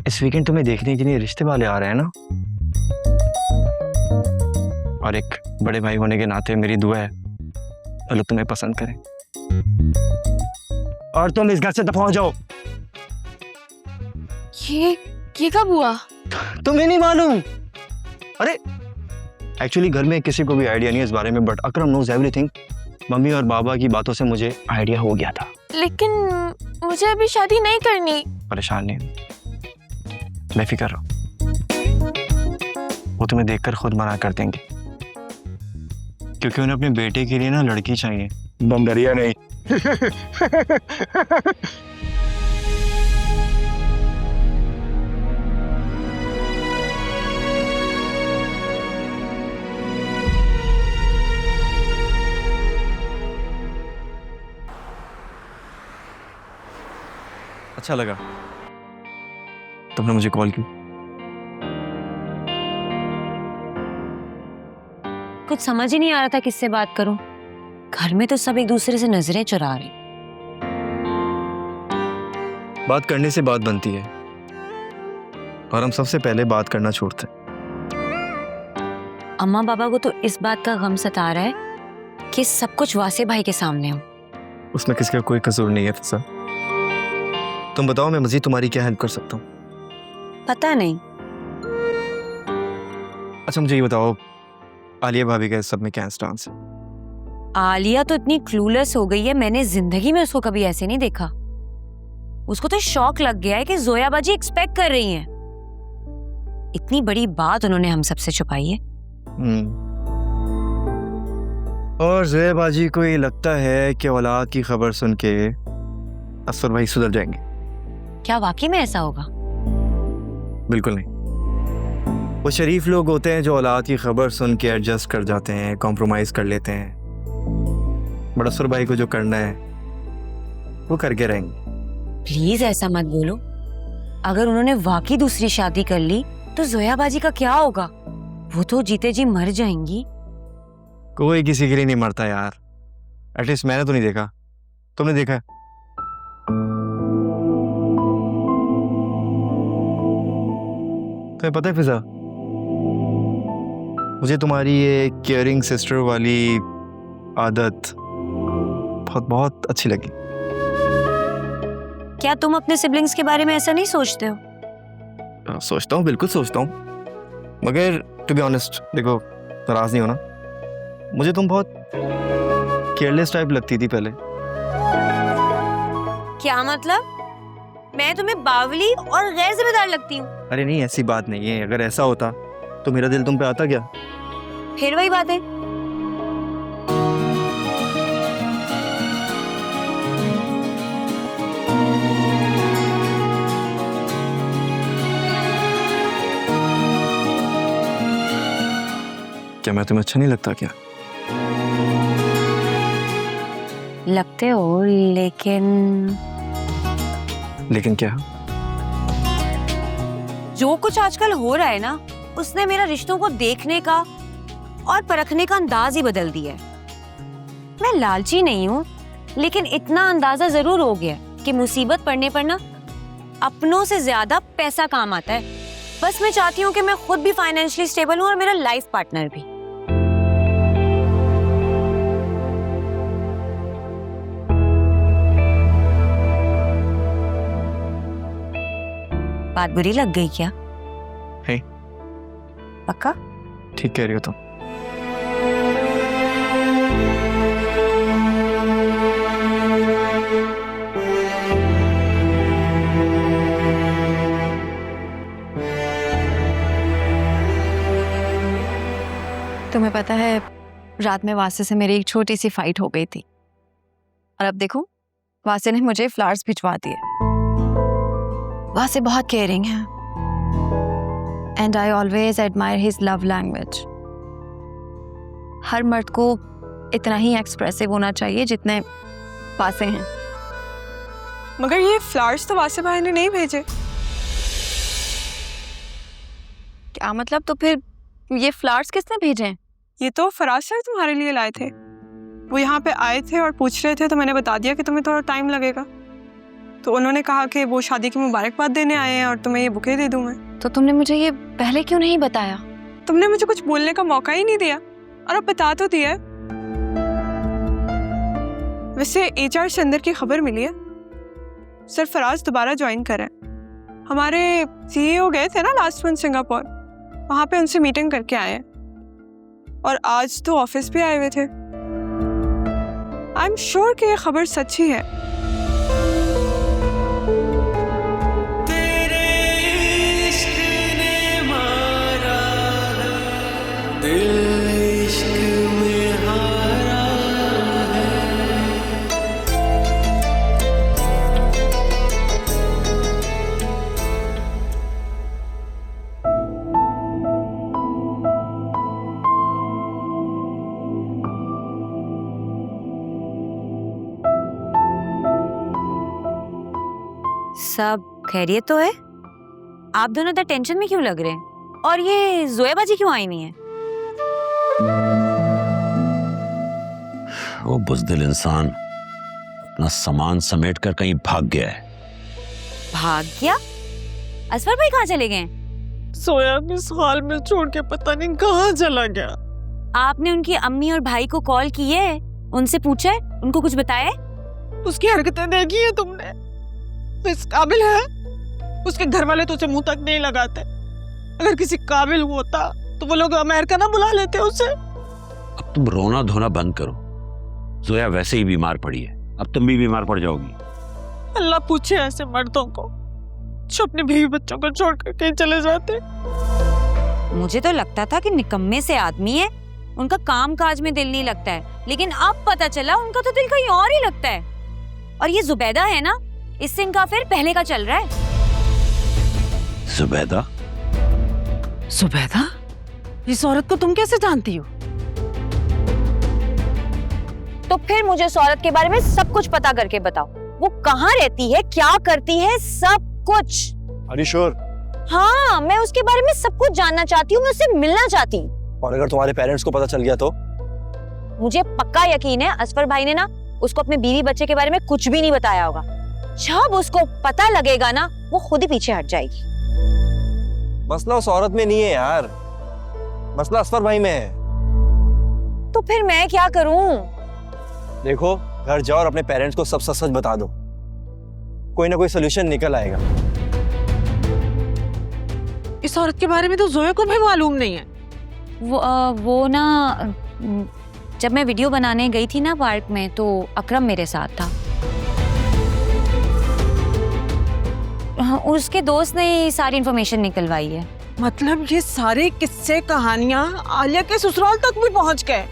इस वीकेंड तुम्हें देखने के लिए रिश्ते वाले आ रहे हैं ना, और एक बड़े भाई होने के नाते मेरी दुआ है वो लोग तुम्हें पसंद करें और तुम इस घर से दफा हो जाओ। ये कब हुआ? तुम्हें नहीं मालूम? अरे एक्चुअली घर में किसी को भी आइडिया नहीं है इस बारे में, but Akram knows everything. Mummy और बाबा की बातों से मुझे आइडिया हो गया था। लेकिन मुझे अभी शादी नहीं करनी। परेशान नहीं, बेफिक्र रहो, वो तुम्हें देखकर खुद मना कर देंगे, क्योंकि उन्हें अपने बेटे के लिए ना लड़की चाहिए, बमदरिया नहीं। अच्छा लगा तुमने मुझे कॉल की। कुछ समझ ही नहीं आ रहा था किससे बात करूं। घर में तो सब एक दूसरे से नजरें चुरा रहे। बात करने से बात बनती है और हम सबसे पहले बात करना छोड़ते हैं। अम्मा बाबा को तो इस बात का गम सता रहा है कि सब कुछ वासे भाई के सामने हो। उसमें किसका कोई कसूर नहीं है फिजा। तुम बताओ मैं मजीद तुम्हारी क्या हेल्प कर सकता हूँ? पता नहीं। अच्छा मुझे ये बताओ, आलिया भाभी का इस सब में क्या स्टांस है? आलिया तो इतनी क्लूलेस हो गई है, मैंने जिंदगी में उसको कभी ऐसे नहीं देखा। उसको तो शौक लग गया है कि जोया बाजी एक्सपेक्ट कर रही हैं। इतनी बड़ी बात उन्होंने हम सबसे छुपाई है। और जोया बाजी को ये लगता है कि औलाद की खबर सुन के असफर भाई सुधर जाएंगे। क्या वाकई में ऐसा होगा? बिल्कुल नहीं। वो शरीफ लोग होते हैं जो औलाद की खबर सुन के एडजस्ट कर जाते हैं, कॉम्प्रोमाइज कर लेते हैं। बट असफर भाई को जो करना है वो करके रहेंगे। प्लीज ऐसा मत बोलो। अगर उन्होंने वाकई दूसरी शादी कर ली तो जोया बाजी का क्या होगा? वो तो जीते जी मर जाएंगी। कोई किसी के लिए नहीं मरता यार, एटलीस्ट मैंने तो नहीं देखा। तुमने देखा है? तुम्हें पता है फिजा, मुझे तुम्हारी ये केयरिंग सिस्टर वाली आदत बहुत बहुत अच्छी लगी। क्या तुम अपने सिबलिंग्स के बारे में ऐसा नहीं सोचते हो? सोचता हूँ, बिल्कुल सोचता हूँ, मगर टू बी ऑनेस्ट, देखो नाराज नहीं होना, मुझे तुम बहुत केयरलेस टाइप लगती थी पहले। क्या मतलब? मैं तुम्हें बावली और गैर जिम्मेदार लगती हूँ? अरे नहीं, ऐसी बात नहीं है। अगर ऐसा होता तो मेरा दिल तुम पे आता क्या? फिर वही बात है। क्या मैं तुम्हें अच्छा नहीं लगता क्या? लगते हो, लेकिन क्या? जो कुछ आजकल हो रहा है ना, उसने मेरा रिश्तों को देखने का और परखने का अंदाज ही बदल दिया है। मैं लालची नहीं हूँ, लेकिन इतना अंदाजा जरूर हो गया कि मुसीबत पड़ने पर ना अपनों से ज्यादा पैसा काम आता है। बस मैं चाहती हूँ कि मैं खुद भी फाइनेंशियली स्टेबल हूँ और मेरा लाइफ पार्टनर भी। बात बुरी लग गई क्या? है, पक्का? ठीक कह रही हो तुम। तुम्हें पता है, रात में वासे से मेरी एक छोटी सी फाइट हो गई थी, और अब देखो वासे ने मुझे फ्लावर्स भिजवा दिए। वासे बहुत केयरिंग है, and I always admire his love language. हर मर्द को इतना ही एक्सप्रेसिव होना चाहिए जितने वासे हैं। मगर ये फ्लावर्स तो वासे भाई ने नहीं भेजे। क्या मतलब? तो फिर ये फ्लावर्स किसने भेजे हैं? ये तो फराज सर तुम्हारे लिए लाए थे। वो यहाँ पे आए थे और पूछ रहे थे, तो मैंने बता दिया कि तुम्हें थोड़ा टाइम लगेगा। तो उन्होंने कहा कि वो शादी की मुबारकबाद देने आए हैं और तुम्हें ये बुके दे दूं मैं। तो तुमने मुझे ये पहले क्यों नहीं बताया? तुमने मुझे कुछ बोलने का मौका ही नहीं दिया, और अब बता तो दिया है। वैसे HR से अंदर की खबर मिली है, सर फराज दोबारा ज्वाइन कर रहे हैं। हमारे CEO गए थे ना लास्ट मंथ सिंगापुर, वहां पे उनसे मीटिंग करके आए हैं और आज तो ऑफिस भी आए हुए थे। आई एम श्योर कि ये खबर सच ही है। सब खैरियत तो है? आप दोनों इतना टेंशन में क्यों लग रहे हैं? और ये जोया बाजी क्यों आई नहीं है? वो बुज़दिल इंसान अपना सामान समेट कर कहीं भाग गया है। भाग गया? असफर भाई कहाँ चले गए? सोया इस हाल में छोड़ के पता नहीं कहाँ चला गया। आपने उनकी अम्मी और भाई को कॉल की है? उनसे पूछा है? उनको कुछ बताया है? उसकी हरकतें देखी है तुमने? तो इस काबिल है? उसके घर वाले तो उसे मुंह तक नहीं लगाते। अगर किसी काबिल होता तो वो लोग अमेरिका ना बुला लेते उसे। अब तुम रोना धोना बंद करो। जोया वैसे ही बीमार पड़ी है, अब तुम भी बीमार पड़ जाओगी। अल्लाह पूछे ऐसे मर्दों को जो अपने बीवी बच्चों को छोड़कर कहीं चले जाते। मुझे तो लगता था कि निकम्मे से आदमी है, उनका काम काज में दिल नहीं लगता है, लेकिन अब पता चला उनका तो दिल कहीं और ही लगता है। और ये जुबैदा है ना, इससे इनका फिर पहले का चल रहा है। जुबैदा? जुबैदा? इस औरत को तुम कैसे जानती हो? तो फिर मुझे उस औरत के बारे में सब कुछ पता करके बताओ। वो कहाँ रहती है, क्या करती है, सब कुछ। Are you sure? हाँ, मैं उसके बारे में सब कुछ जानना चाहती हूँ, मैं उससे मिलना चाहती हूँ। और अगर तुम्हारे पेरेंट्स को पता चल गया तो? मुझे पक्का यकीन है असफर भाई ने ना उसको अपने बीवी बच्चे के बारे में कुछ भी नहीं बताया होगा। जब उसको पता लगेगा ना, वो खुद ही पीछे हट जाएगी। मसला उस औरत में नहीं है यार, मसला असफर भाई में है। तो फिर मैं क्या करूं? देखो, घर जाओ और अपने पेरेंट्स को सब सच सच बता दो, कोई ना कोई सोल्यूशन निकल आएगा। इस औरत के बारे में तो जोया को भी मालूम नहीं है। वो ना, जब मैं वीडियो बनाने गई थी ना पार्क में, तो अकरम मेरे साथ था। उसके दोस्त ने सारी इन्फॉर्मेशन निकलवाई है। मतलब ये सारे किस्से कहानियां आलिया के ससुराल तक भी पहुंच गए।